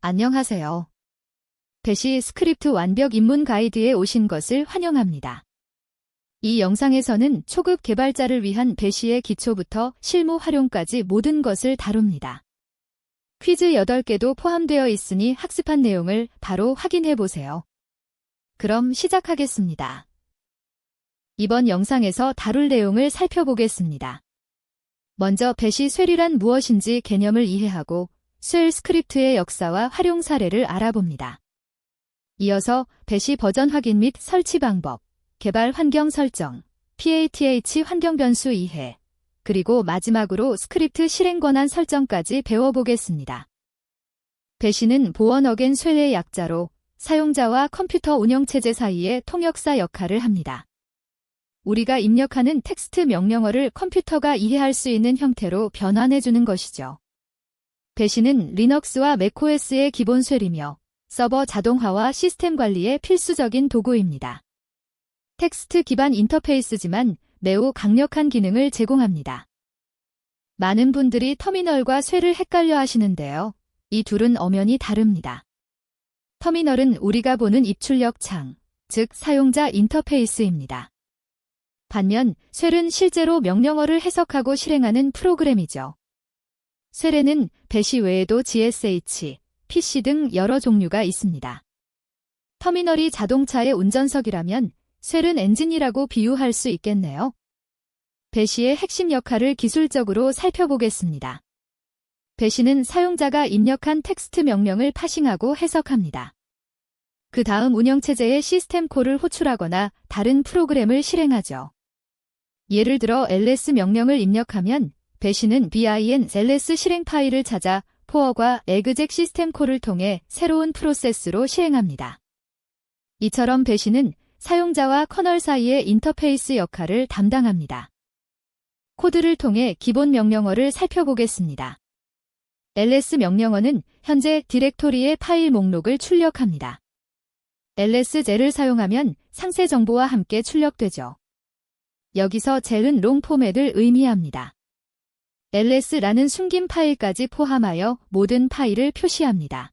안녕하세요. 배시 스크립트 완벽 입문 가이드에 오신 것을 환영합니다. 이 영상에서는 초급 개발자를 위한 배시의 기초부터 실무 활용까지 모든 것을 다룹니다. 퀴즈 8개도 포함되어 있으니 학습한 내용을 바로 확인해 보세요. 그럼 시작하겠습니다. 이번 영상에서 다룰 내용을 살펴보겠습니다. 먼저 배시 쉘이란 무엇인지 개념을 이해하고 쉘 스크립트의 역사와 활용 사례를 알아봅니다. 이어서 배시 버전 확인 및 설치 방법, 개발 환경 설정, PATH 환경 변수 이해, 그리고 마지막으로 스크립트 실행 권한 설정까지 배워보겠습니다. 배시는 보언 어겐 쉘의 약자로 사용자와 컴퓨터 운영체제 사이의 통역사 역할을 합니다. 우리가 입력하는 텍스트 명령어를 컴퓨터가 이해할 수 있는 형태로 변환해주는 것이죠. 배시는 리눅스와 맥OS의 기본 쉘이며 서버 자동화와 시스템 관리의 필수적인 도구입니다. 텍스트 기반 인터페이스지만 매우 강력한 기능을 제공합니다. 많은 분들이 터미널과 쉘을 헷갈려 하시는데요. 이 둘은 엄연히 다릅니다. 터미널은 우리가 보는 입출력 창, 즉 사용자 인터페이스입니다. 반면 쉘은 실제로 명령어를 해석하고 실행하는 프로그램이죠. 쉘에는 배시 외에도 GSH, PC 등 여러 종류가 있습니다. 터미널이 자동차의 운전석이라면 쉘은 엔진이라고 비유할 수 있겠네요. 배시의 핵심 역할을 기술적으로 살펴보겠습니다. 배시는 사용자가 입력한 텍스트 명령을 파싱하고 해석합니다. 그 다음 운영체제의 시스템 콜을 호출하거나 다른 프로그램을 실행하죠. 예를 들어 ls 명령을 입력하면 배시는 bin ls 실행 파일을 찾아 포어과 exec 시스템 콜을 통해 새로운 프로세스로 실행합니다. 이처럼 배시는 사용자와 커널 사이의 인터페이스 역할을 담당합니다. 코드를 통해 기본 명령어를 살펴보겠습니다. ls 명령어는 현재 디렉토리의 파일 목록을 출력합니다. ls젤을 사용하면 상세 정보와 함께 출력되죠. 여기서 젤은 롱 포맷을 의미합니다. ls라는 숨긴 파일까지 포함하여 모든 파일을 표시합니다.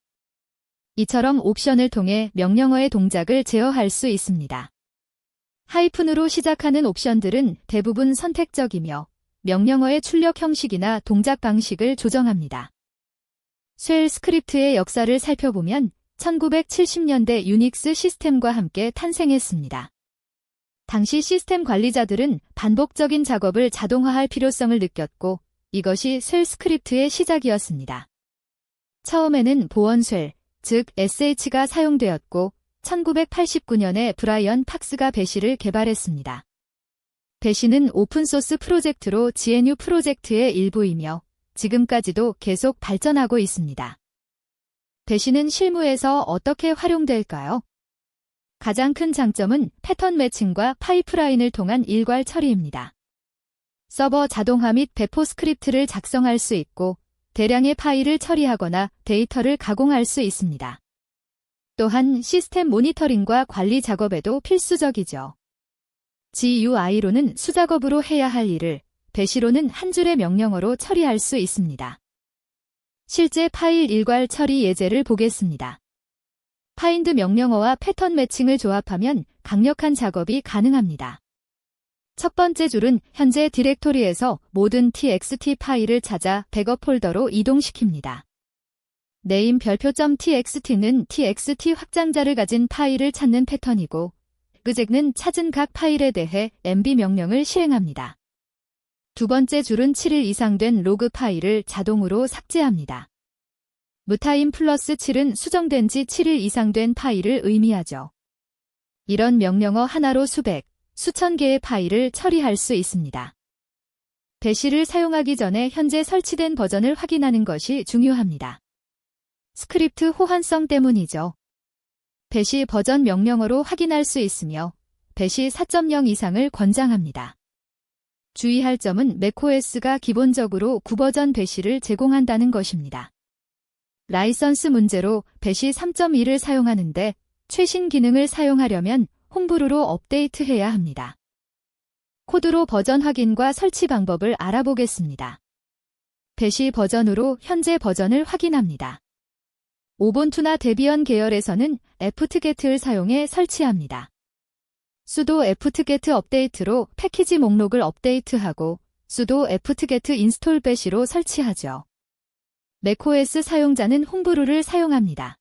이처럼 옵션을 통해 명령어의 동작을 제어할 수 있습니다. 하이픈으로 시작하는 옵션들은 대부분 선택적이며 명령어의 출력 형식이나 동작 방식을 조정합니다. 쉘 스크립트의 역사를 살펴보면 1970년대 유닉스 시스템과 함께 탄생했습니다. 당시 시스템 관리자들은 반복적인 작업을 자동화할 필요성을 느꼈고 이것이 쉘 스크립트의 시작이었습니다. 처음에는 보언 쉘, 즉 SH가 사용되었고 1989년에 브라이언 팍스가 배시를 개발했습니다. 배시는 오픈소스 프로젝트로 GNU 프로젝트의 일부이며 지금까지도 계속 발전하고 있습니다. 배시는 실무에서 어떻게 활용될까요? 가장 큰 장점은 패턴 매칭과 파이프라인을 통한 일괄 처리입니다. 서버 자동화 및 배포 스크립트를 작성할 수 있고 대량의 파일을 처리하거나 데이터를 가공할 수 있습니다. 또한 시스템 모니터링과 관리 작업에도 필수적이죠. GUI로는 수작업으로 해야 할 일을 배시로는 한 줄의 명령어로 처리할 수 있습니다. 실제 파일 일괄 처리 예제를 보겠습니다. 파인드 명령어와 패턴 매칭을 조합하면 강력한 작업이 가능합니다. 첫 번째 줄은 현재 디렉토리에서 모든 txt 파일을 찾아 백업 폴더로 이동시킵니다. 네임 별표.txt는 txt 확장자를 가진 파일을 찾는 패턴이고 exec는 찾은 각 파일에 대해 mb 명령을 실행합니다. 두 번째 줄은 7일 이상 된 로그 파일을 자동으로 삭제합니다. 무타임 플러스 7은 수정된 지 7일 이상 된 파일을 의미하죠. 이런 명령어 하나로 수천 개의 파일을 처리할 수 있습니다. 배시를 사용하기 전에 현재 설치된 버전을 확인하는 것이 중요합니다. 스크립트 호환성 때문이죠. 배시 버전 명령어로 확인할 수 있으며 배시 4.0 이상을 권장합니다. 주의할 점은 맥OS가 기본적으로 9버전 배시를 제공한다는 것입니다. 라이선스 문제로 배시 3.2를 사용하는데 최신 기능을 사용하려면 홈브루로 업데이트해야 합니다. 코드로 버전 확인과 설치 방법을 알아보겠습니다. 배시 버전으로 현재 버전을 확인합니다. 우분투나 데비언 계열에서는 apt-get을 사용해 설치합니다. sudo apt-get 업데이트로 패키지 목록을 업데이트하고 sudo apt-get install bash로 설치하죠. macOS 사용자는 홈브루를 사용합니다.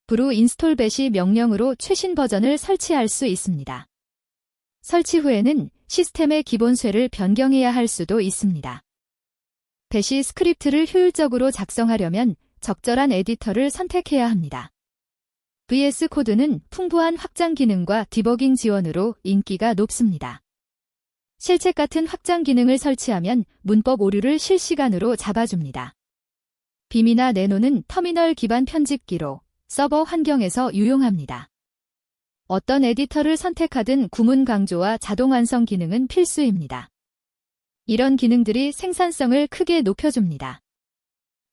brew install bash 명령으로 최신 버전을 설치할 수 있습니다. 설치 후에는 시스템의 기본쇠를 변경해야 할 수도 있습니다. 배시 스크립트를 효율적으로 작성하려면 적절한 에디터를 선택해야 합니다. VS 코드는 풍부한 확장 기능과 디버깅 지원으로 인기가 높습니다. 실책 같은 확장 기능을 설치하면 문법 오류를 실시간으로 잡아줍니다. 빔이나 네노는 터미널 기반 편집기로 서버 환경에서 유용합니다. 어떤 에디터를 선택하든 구문 강조와 자동 완성 기능은 필수입니다. 이런 기능들이 생산성을 크게 높여줍니다.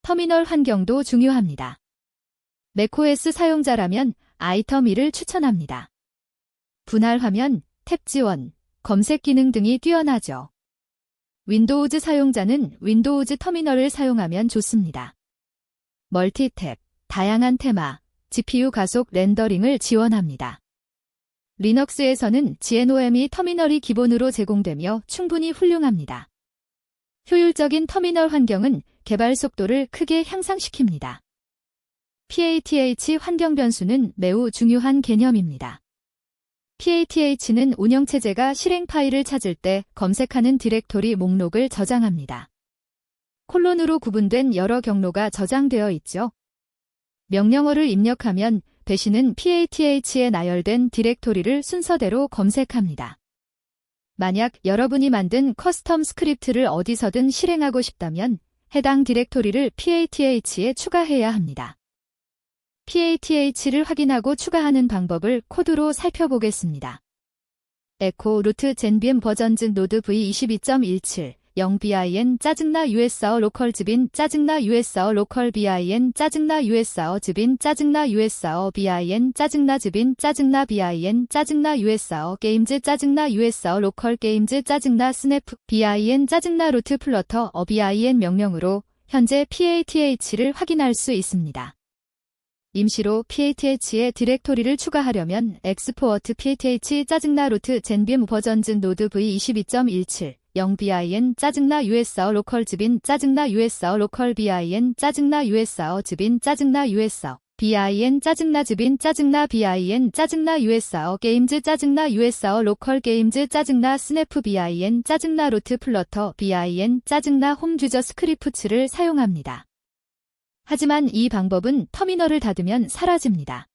터미널 환경도 중요합니다. macOS 사용자라면 아이템 1을 추천합니다. 분할 화면, 탭 지원, 검색 기능 등이 뛰어나죠. 윈도우즈 사용자는 윈도우즈 터미널을 사용하면 좋습니다. 멀티탭, 다양한 테마, GPU 가속 렌더링을 지원합니다. 리눅스에서는 GNOME 터미널이 기본으로 제공되며 충분히 훌륭합니다. 효율적인 터미널 환경은 개발 속도를 크게 향상시킵니다. PATH 환경 변수는 매우 중요한 개념입니다. PATH는 운영체제가 실행 파일을 찾을 때 검색하는 디렉토리 목록을 저장합니다. 콜론으로 구분된 여러 경로가 저장되어 있죠. 명령어를 입력하면 배시는 PATH에 나열된 디렉토리를 순서대로 검색합니다. 만약 여러분이 만든 커스텀 스크립트를 어디서든 실행하고 싶다면 해당 디렉토리를 PATH에 추가해야 합니다. PATH를 확인하고 추가하는 방법을 코드로 살펴보겠습니다. echo root genvim 버전즈 노드 v22.17 0bin 짜증나 usr 로컬 즈빈 짜증나 usr 로컬 bin 짜증나 usr 즈빈 짜증나 usr bin 짜증나 즈빈 짜증나 bin 짜증나 usr 게임즈 짜증나 usr 로컬 게임즈 짜증나 스냅 bin 짜증나 루트 플러터 bin 명령으로 현재 PATH를 확인할 수 있습니다. 임시로 PATH에 디렉토리를 추가하려면 export PATH 짜증나 루트 genvim 버전즈 노드 v22.17 0bin 짜증나 usr 로컬 즈빈 짜증나 usr 로컬 bin 짜증나 usr 즈빈 짜증나 usr bin 짜증나 즈빈 짜증나 bin 짜증나 usr 게임즈 짜증나 usr 로컬 게임즈 짜증나 스냅 bin 짜증나 루트 플러터 bin 짜증나 홈 유저 스크립트를 사용합니다. 하지만 이 방법은 터미널을 닫으면 사라집니다.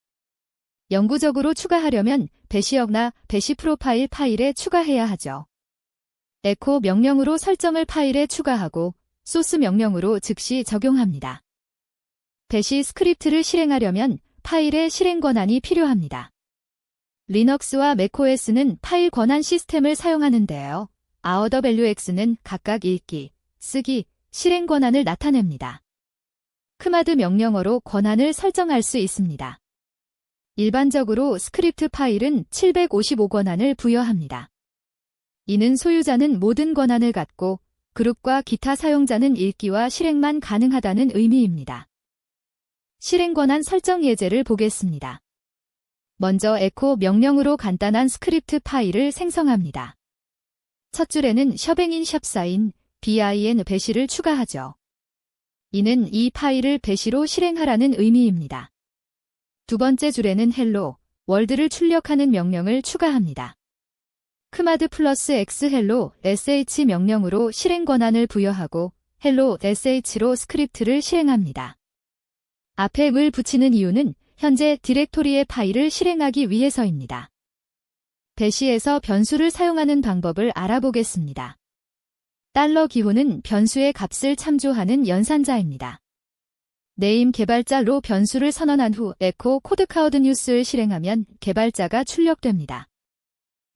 영구적으로 추가하려면 배시역나 배시 프로파일 파일에 추가해야 하죠. echo 명령으로 설정을 파일에 추가하고 소스 명령으로 즉시 적용합니다. 배시 스크립트를 실행하려면 파일의 실행 권한이 필요합니다. 리눅스와 macOS는 파일 권한 시스템을 사용하는데요. AuthValueX는 각각 읽기, 쓰기, 실행 권한을 나타냅니다. 크마드 명령어로 권한을 설정할 수 있습니다. 일반적으로 스크립트 파일은 755권한을 부여합니다. 이는 소유자는 모든 권한을 갖고 그룹과 기타 사용자는 읽기와 실행만 가능하다는 의미입니다. 실행 권한 설정 예제를 보겠습니다. 먼저 echo 명령으로 간단한 스크립트 파일을 생성합니다. 첫 줄에는 셔뱅인 샵사인 bin 배시를 추가하죠. 이는 이 파일을 배시로 실행하라는 의미입니다. 두 번째 줄에는 hello, 월드를 출력하는 명령을 추가합니다. 크마드 플러스 x hello sh 명령으로 실행 권한을 부여하고 hello sh로 스크립트를 실행합니다. 앞에 을 붙이는 이유는 현재 디렉토리의 파일을 실행하기 위해서입니다. 배시에서 변수를 사용하는 방법을 알아보겠습니다. $기호는 변수의 값을 참조하는 연산자입니다. 네임 개발자로 변수를 선언한 후 echo 코드카우드 뉴스를 실행하면 개발자가 출력됩니다.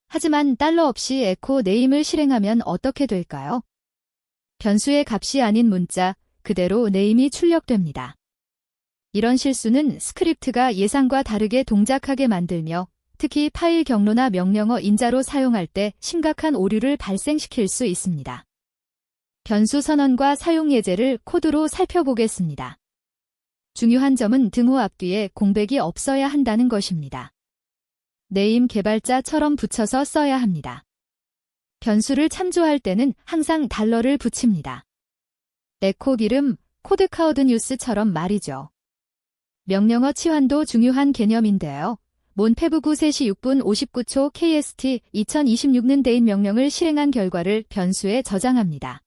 하지만 $없이 echo 네임을 실행하면 어떻게 될까요? 변수의 값이 아닌 문자, 그대로 네임이 출력됩니다. 이런 실수는 스크립트가 예상과 다르게 동작하게 만들며 특히 파일 경로나 명령어 인자로 사용할 때 심각한 오류를 발생시킬 수 있습니다. 변수 선언과 사용 예제를 코드로 살펴보겠습니다. 중요한 점은 등호 앞뒤에 공백이 없어야 한다는 것입니다. 네임 개발자처럼 붙여서 써야 합니다. 변수를 참조할 때는 항상 달러를 붙입니다. 에코 기름, 코드카우드 뉴스처럼 말이죠. 명령어 치환도 중요한 개념인데요. 몬페브구 3시 6분 59초 KST 2026는 데인 명령을 실행한 결과를 변수에 저장합니다.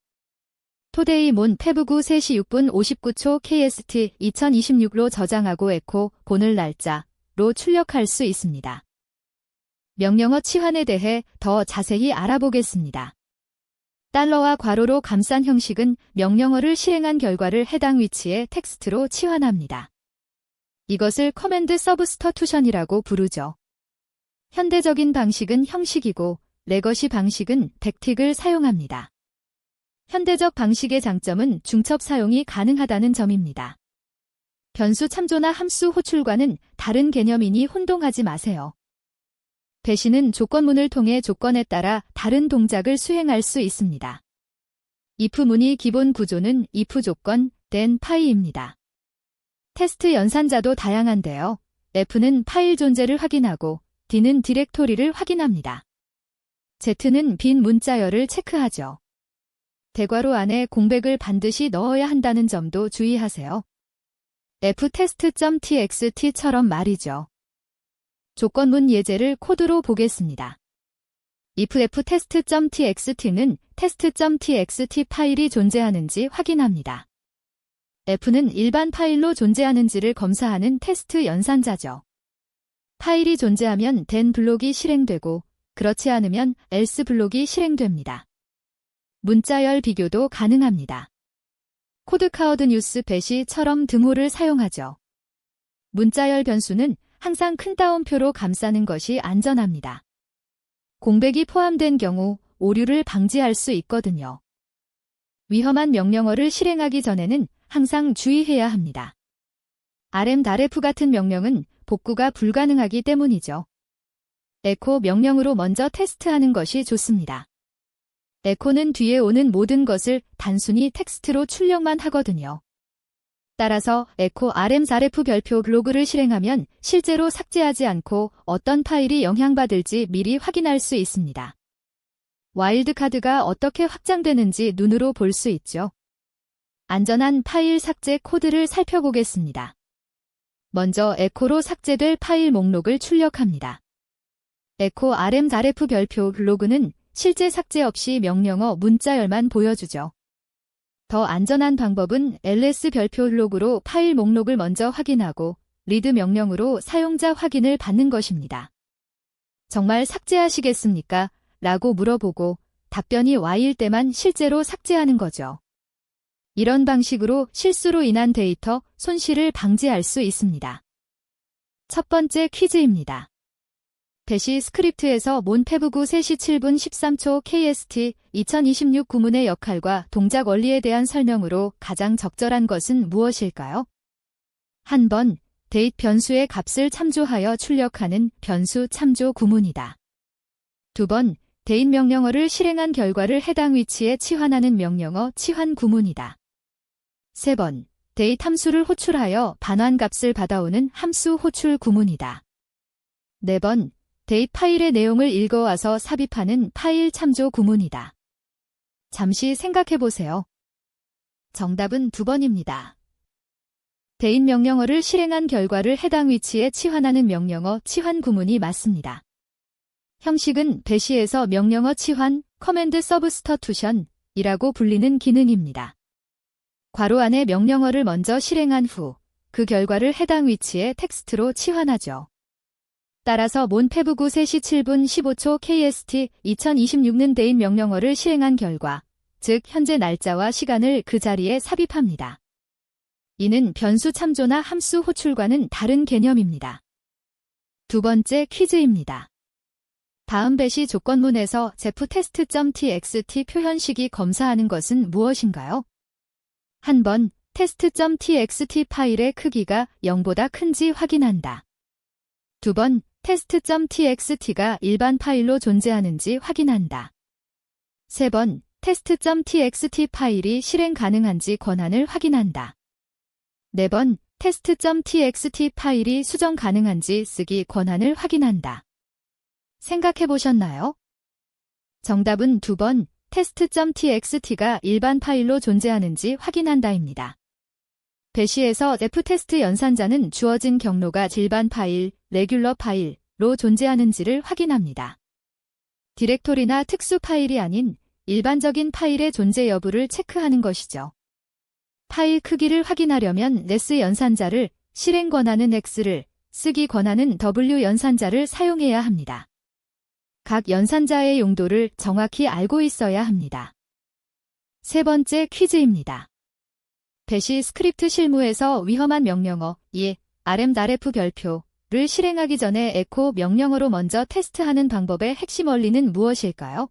토데이 몬페브구 3시 6분 59초 KST 2026로 저장하고 에코, 보낼 날짜로 출력할 수 있습니다. 명령어 치환에 대해 더 자세히 알아보겠습니다. 달러와 괄호로 감싼 형식은 명령어를 실행한 결과를 해당 위치에 텍스트로 치환합니다. 이것을 커맨드 서브스터투션이라고 부르죠. 현대적인 방식은 형식이고 레거시 방식은 백틱을 사용합니다. 현대적 방식의 장점은 중첩 사용이 가능하다는 점입니다. 변수 참조나 함수 호출과는 다른 개념이니 혼동하지 마세요. 배시는 조건문을 통해 조건에 따라 다른 동작을 수행할 수 있습니다. if 문의 기본 구조는 if 조건, then 파이입니다. 테스트 연산자도 다양한데요. F는 파일 존재를 확인하고 D는 디렉토리를 확인합니다. Z는 빈 문자열을 체크하죠. 대괄호 안에 공백을 반드시 넣어야 한다는 점도 주의하세요. ftest.txt처럼 말이죠. 조건문 예제를 코드로 보겠습니다. if ftest.txt는 test.txt 파일이 존재하는지 확인합니다. F는 일반 파일로 존재하는지를 검사하는 테스트 연산자죠. 파일이 존재하면 then 블록이 실행되고 그렇지 않으면 else 블록이 실행됩니다. 문자열 비교도 가능합니다. 코드카우드 뉴스 배시처럼 등호를 사용하죠. 문자열 변수는 항상 큰 따옴표로 감싸는 것이 안전합니다. 공백이 포함된 경우 오류를 방지할 수 있거든요. 위험한 명령어를 실행하기 전에는 항상 주의해야 합니다. rm-f 같은 명령은 복구가 불가능하기 때문이죠. 에코 명령으로 먼저 테스트하는 것이 좋습니다. 에코는 뒤에 오는 모든 것을 단순히 텍스트로 출력만 하거든요. 따라서 에코 rm-f 별표 블로그를 실행하면 실제로 삭제하지 않고 어떤 파일이 영향받을지 미리 확인할 수 있습니다. 와일드카드가 어떻게 확장되는지 눈으로 볼 수 있죠. 안전한 파일 삭제 코드를 살펴보겠습니다. 먼저 에코로 삭제될 파일 목록을 출력합니다. 에코 rm-f 별표 블로그는 실제 삭제 없이 명령어 문자열만 보여주죠. 더 안전한 방법은 ls 별표 블로그로 파일 목록을 먼저 확인하고 리드 명령으로 사용자 확인을 받는 것입니다. 정말 삭제하시겠습니까? 라고 물어보고 답변이 Y일 때만 실제로 삭제하는 거죠. 이런 방식으로 실수로 인한 데이터 손실을 방지할 수 있습니다. 첫 번째 퀴즈입니다. 배시 스크립트에서 몬페브구 3시 7분 13초 KST 2026 구문의 역할과 동작 원리에 대한 설명으로 가장 적절한 것은 무엇일까요? 한 번, 데이트 변수의 값을 참조하여 출력하는 변수 참조 구문이다. 두 번, 데이트 명령어를 실행한 결과를 해당 위치에 치환하는 명령어 치환 구문이다. 세 번, 데이트 함수를 호출하여 반환 값을 받아오는 함수 호출 구문이다. 네 번, 데이트 파일의 내용을 읽어와서 삽입하는 파일 참조 구문이다. 잠시 생각해보세요. 정답은 2번입니다. 데이트 명령어를 실행한 결과를 해당 위치에 치환하는 명령어 치환 구문이 맞습니다. 형식은 배시에서 명령어 치환, 커맨드 서브스터투션이라고 불리는 기능입니다. 괄호 안에 명령어를 먼저 실행한 후 그 결과를 해당 위치에 텍스트로 치환하죠. 따라서 몬페브구 3시 7분 15초 KST 2026는 데이트 명령어를 실행한 결과, 즉 현재 날짜와 시간을 그 자리에 삽입합니다. 이는 변수 참조나 함수 호출과는 다른 개념입니다. 두 번째 퀴즈입니다. 다음 배시 조건문에서 ftest.txt 표현식이 검사하는 것은 무엇인가요? 한 번, test.txt 파일의 크기가 0보다 큰지 확인한다. 두 번, test.txt가 일반 파일로 존재하는지 확인한다. 세 번, test.txt 파일이 실행 가능한지 권한을 확인한다. 네 번, test.txt 파일이 수정 가능한지 쓰기 권한을 확인한다. 생각해 보셨나요? 정답은 2번 test.txt가 일반 파일로 존재하는지 확인한다입니다. 배시에서 ftext 연산자는 주어진 경로가 일반 파일, 레귤러 파일로 존재하는지를 확인합니다. 디렉토리나 특수 파일이 아닌 일반적인 파일의 존재 여부를 체크하는 것이죠. 파일 크기를 확인하려면 res 연산자를, 실행 권한은 x를, 쓰기 권한은 w 연산자를 사용해야 합니다. 각 연산자의 용도를 정확히 알고 있어야 합니다. 세 번째 퀴즈입니다. 배시 스크립트 실무에서 위험한 명령어 rm-rf 별표를 실행하기 전에 echo 명령어로 먼저 테스트하는 방법의 핵심 원리는 무엇일까요?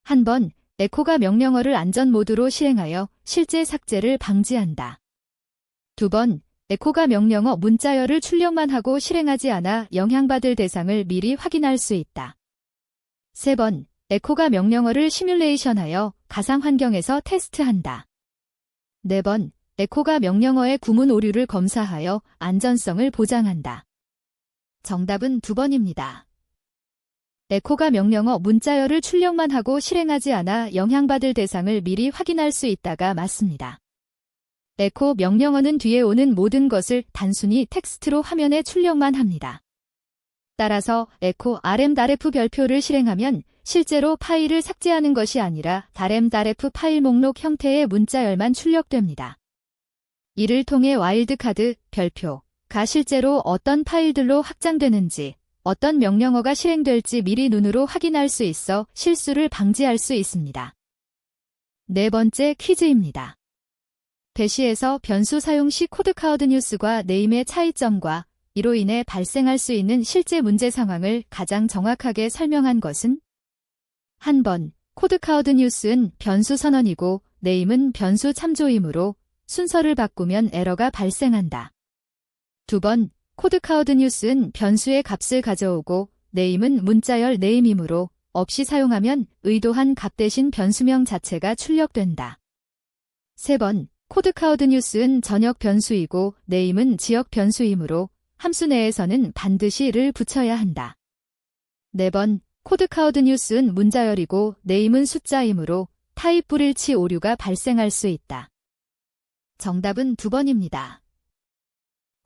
한 번, echo가 명령어를 안전 모드로 실행하여 실제 삭제를 방지한다. 2번, echo가 명령어 문자열을 출력만 하고 실행하지 않아 영향받을 대상을 미리 확인할 수 있다. 3번, echo가 명령어를 시뮬레이션하여 가상 환경에서 테스트한다. 4번, echo가 명령어의 구문 오류를 검사하여 안전성을 보장한다. 정답은 2번입니다. echo가 명령어 문자열을 출력만 하고 실행하지 않아 영향받을 대상을 미리 확인할 수 있다가 맞습니다. echo 명령어는 뒤에 오는 모든 것을 단순히 텍스트로 화면에 출력만 합니다. 따라서 echo rm-rf 별표를 실행하면 실제로 파일을 삭제하는 것이 아니라 rm-rf 파일 목록 형태의 문자열만 출력됩니다. 이를 통해 와일드카드 별표가 실제로 어떤 파일들로 확장되는지, 어떤 명령어가 실행될지 미리 눈으로 확인할 수 있어 실수를 방지할 수 있습니다. 네 번째 퀴즈입니다. 배시에서 변수 사용 시 코드카우드 뉴스과 네임의 차이점과 이로 인해 발생할 수 있는 실제 문제 상황을 가장 정확하게 설명한 것은? 한 번, 코드카우드 뉴스는 변수 선언이고 네임은 변수 참조이므로 순서를 바꾸면 에러가 발생한다. 2번, 코드카우드 뉴스는 변수의 값을 가져오고 네임은 문자열 네임이므로 없이 사용하면 의도한 값 대신 변수명 자체가 출력된다. 3번, 코드카우드 뉴스는 전역 변수이고 네임은 지역 변수이므로 함수 내에서는 반드시 를 붙여야 한다. 4번, 코드카우드 뉴스는 문자열이고 네임은 숫자이므로 타입 불일치 오류가 발생할 수 있다. 정답은 2번입니다.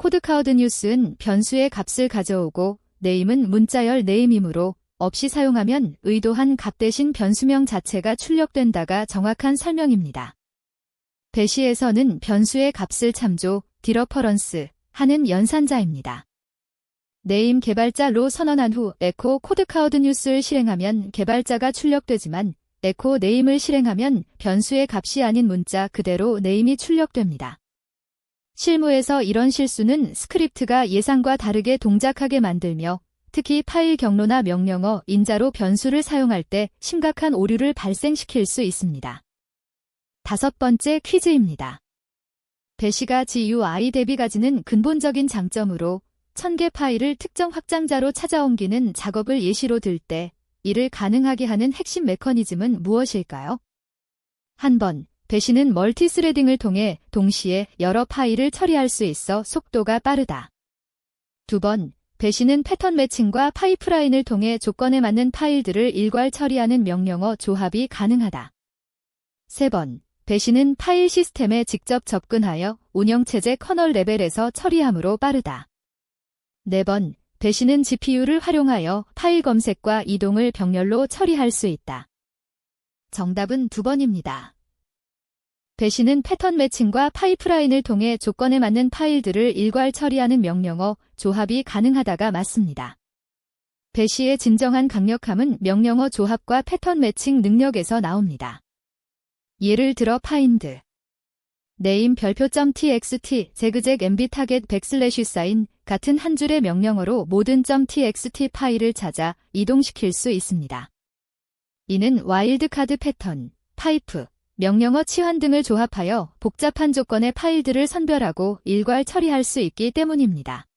코드카우드 뉴스는 변수의 값을 가져오고 네임은 문자열 네임이므로 없이 사용하면 의도한 값 대신 변수명 자체가 출력된다가 정확한 설명입니다. 배시에서는 변수의 값을 참조, 디러퍼런스 하는 연산자입니다. 네임 개발자로 선언한 후 echo 코드카우드 뉴스를 실행하면 개발자가 출력되지만 echo 네임을 실행하면 변수의 값이 아닌 문자 그대로 네임이 출력됩니다. 실무에서 이런 실수는 스크립트가 예상과 다르게 동작하게 만들며 특히 파일 경로나 명령어, 인자로 변수를 사용할 때 심각한 오류를 발생시킬 수 있습니다. 5번째 퀴즈입니다. 배시가 GUI 대비 가지는 근본적인 장점으로 1000개 파일을 특정 확장자로 찾아 옮기는 작업을 예시로 들 때 이를 가능하게 하는 핵심 메커니즘은 무엇일까요? 한 번, 배시는 멀티스레딩을 통해 동시에 여러 파일을 처리할 수 있어 속도가 빠르다. 2번, 배시는 패턴 매칭과 파이프라인을 통해 조건에 맞는 파일들을 일괄 처리하는 명령어 조합이 가능하다. 3번, 배시는 파일 시스템에 직접 접근하여 운영체제 커널 레벨에서 처리하므로 빠르다. 4번, 배시는 GPU를 활용하여 파일 검색과 이동을 병렬로 처리할 수 있다. 정답은 2번입니다. 배시는 패턴 매칭과 파이프라인을 통해 조건에 맞는 파일들을 일괄 처리하는 명령어 조합이 가능하다가 맞습니다. 배시의 진정한 강력함은 명령어 조합과 패턴 매칭 능력에서 나옵니다. 예를 들어 find, name 별표.txt, 제그잭 mb 타겟 백슬래시 같은 한 줄의 명령어로 모든 .txt 파일을 찾아 이동시킬 수 있습니다. 이는 와일드카드 패턴, 파이프, 명령어 치환 등을 조합하여 복잡한 조건의 파일들을 선별하고 일괄 처리할 수 있기 때문입니다.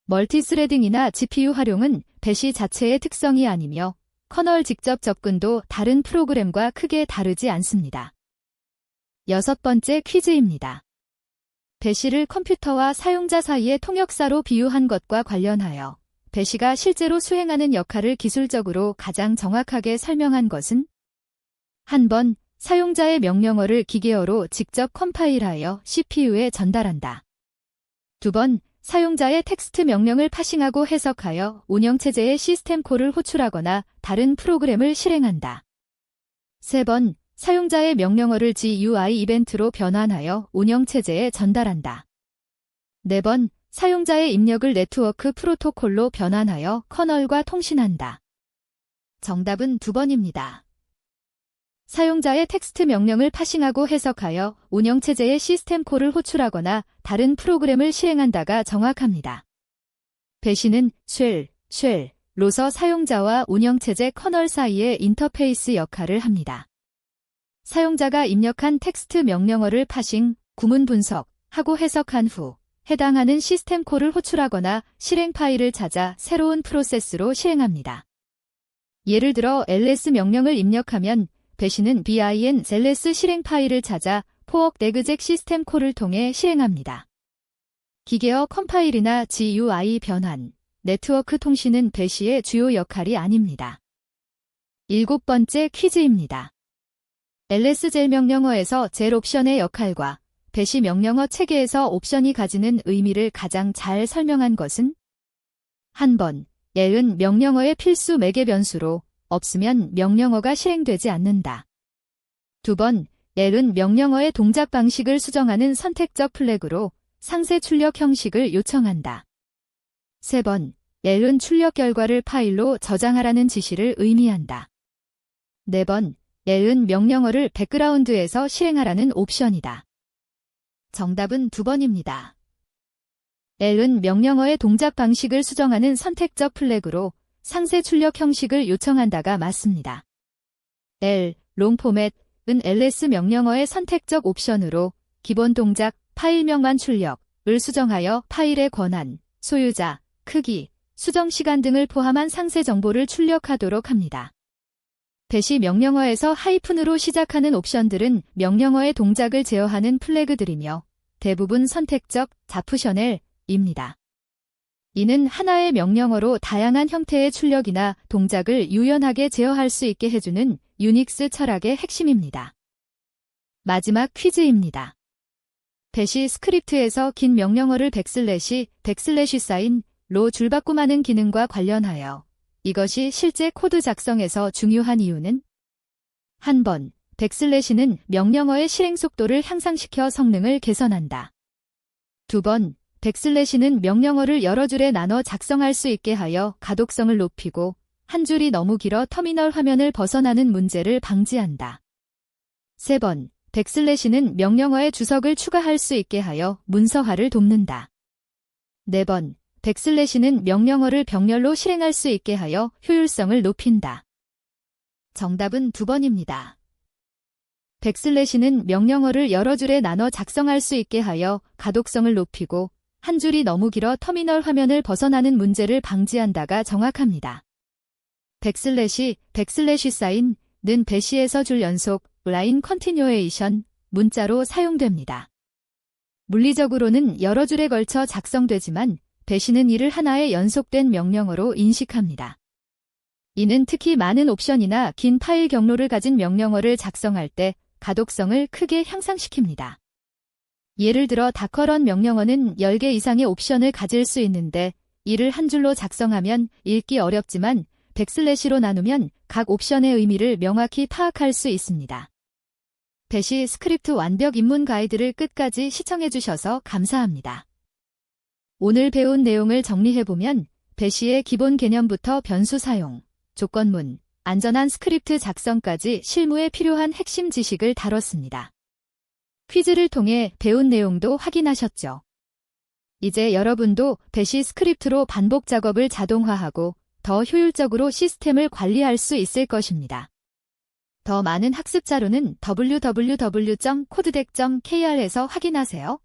멀티스레딩이나 GPU 활용은 배시 자체의 특성이 아니며 커널 직접 접근도 다른 프로그램과 크게 다르지 않습니다. 6번째 퀴즈입니다. 배시를 컴퓨터와 사용자 사이의 통역사로 비유한 것과 관련하여 배시가 실제로 수행하는 역할을 기술적으로 가장 정확하게 설명한 것은 한 번, 사용자의 명령어를 기계어로 직접 컴파일하여 CPU에 전달한다. 두 번, 사용자의 텍스트 명령을 파싱하고 해석하여 운영체제의 시스템 콜을 호출하거나 다른 프로그램을 실행한다. 세 번, 사용자의 명령어를 GUI 이벤트로 변환하여 운영체제에 전달한다. 네 번, 사용자의 입력을 네트워크 프로토콜로 변환하여 커널과 통신한다. 정답은 2번입니다. 사용자의 텍스트 명령을 파싱하고 해석하여 운영체제의 시스템 콜을 호출하거나 다른 프로그램을 실행한다가 정확합니다. 배시는 쉘로서 사용자와 운영체제 커널 사이의 인터페이스 역할을 합니다. 사용자가 입력한 텍스트 명령어를 파싱, 구문 분석하고 해석한 후 해당하는 시스템 콜을 호출하거나 실행 파일을 찾아 새로운 프로세스로 실행합니다. 예를 들어 ls 명령을 입력하면 배시는 bin ls 실행 파일을 찾아 포웍 넥그잭 시스템 콜을 통해 실행합니다. 기계어 컴파일이나 GUI 변환, 네트워크 통신은 배시의 주요 역할이 아닙니다. 7번째 퀴즈입니다. ls젤 명령어에서 젤 옵션의 역할과 배시 명령어 체계에서 옵션이 가지는 의미를 가장 잘 설명한 것은 한 번, 젤은 명령어의 필수 매개 변수로 없으면 명령어가 실행되지 않는다. 두 번, 젤은 명령어의 동작 방식을 수정하는 선택적 플래그로 상세 출력 형식을 요청한다. 세 번, 젤은 출력 결과를 파일로 저장하라는 지시를 의미한다. 네 번, 젤은 명령어를 백그라운드에서 실행하라는 옵션이다. 정답은 2번입니다. 젤은 명령어의 동작 방식을 수정하는 선택적 플래그로 상세 출력 형식을 요청한다가 맞습니다. 롱 포맷은 ls 명령어의 선택적 옵션으로 기본 동작, 파일명만 출력을 수정하여 파일의 권한, 소유자, 크기, 수정 시간 등을 포함한 상세 정보를 출력하도록 합니다. 배시 명령어에서 하이픈으로 시작하는 옵션들은 명령어의 동작을 제어하는 플래그들이며 대부분 선택적, 잡프셔넬입니다. 이는 하나의 명령어로 다양한 형태의 출력이나 동작을 유연하게 제어할 수 있게 해주는 유닉스 철학의 핵심입니다. 마지막 퀴즈입니다. 배시 스크립트에서 긴 명령어를 백슬래시 사인로 줄바꿈하는 기능과 관련하여 이것이 실제 코드 작성에서 중요한 이유는 한 번, 백슬래시는 명령어의 실행 속도를 향상시켜 성능을 개선한다. 두 번, 백슬래시는 명령어를 여러 줄에 나눠 작성할 수 있게 하여 가독성을 높이고 한 줄이 너무 길어 터미널 화면을 벗어나는 문제를 방지한다. 세 번, 백슬래시는 명령어에 주석을 추가할 수 있게 하여 문서화를 돕는다. 네 번, 백슬래시는 명령어를 병렬로 실행할 수 있게 하여 효율성을 높인다. 정답은 2번입니다. 백슬래시는 명령어를 여러 줄에 나눠 작성할 수 있게 하여 가독성을 높이고 한 줄이 너무 길어 터미널 화면을 벗어나는 문제를 방지한다가 정확합니다. 백슬래시 사인은 배시에서 줄 연속, 라인 컨티뉴에이션, 문자로 사용됩니다. 물리적으로는 여러 줄에 걸쳐 작성되지만 배시는 이를 하나의 연속된 명령어로 인식합니다. 이는 특히 많은 옵션이나 긴 파일 경로를 가진 명령어를 작성할 때 가독성을 크게 향상시킵니다. 예를 들어 다커런 명령어는 10개 이상의 옵션을 가질 수 있는데 이를 한 줄로 작성하면 읽기 어렵지만 백슬래시로 나누면 각 옵션의 의미를 명확히 파악할 수 있습니다. 배시 스크립트 완벽 입문 가이드를 끝까지 시청해주셔서 감사합니다. 오늘 배운 내용을 정리해보면 배시의 기본 개념부터 변수 사용, 조건문, 안전한 스크립트 작성까지 실무에 필요한 핵심 지식을 다뤘습니다. 퀴즈를 통해 배운 내용도 확인하셨죠? 이제 여러분도 배시 스크립트로 반복 작업을 자동화하고 더 효율적으로 시스템을 관리할 수 있을 것입니다. 더 많은 학습 자료는 www.codedek.kr에서 확인하세요.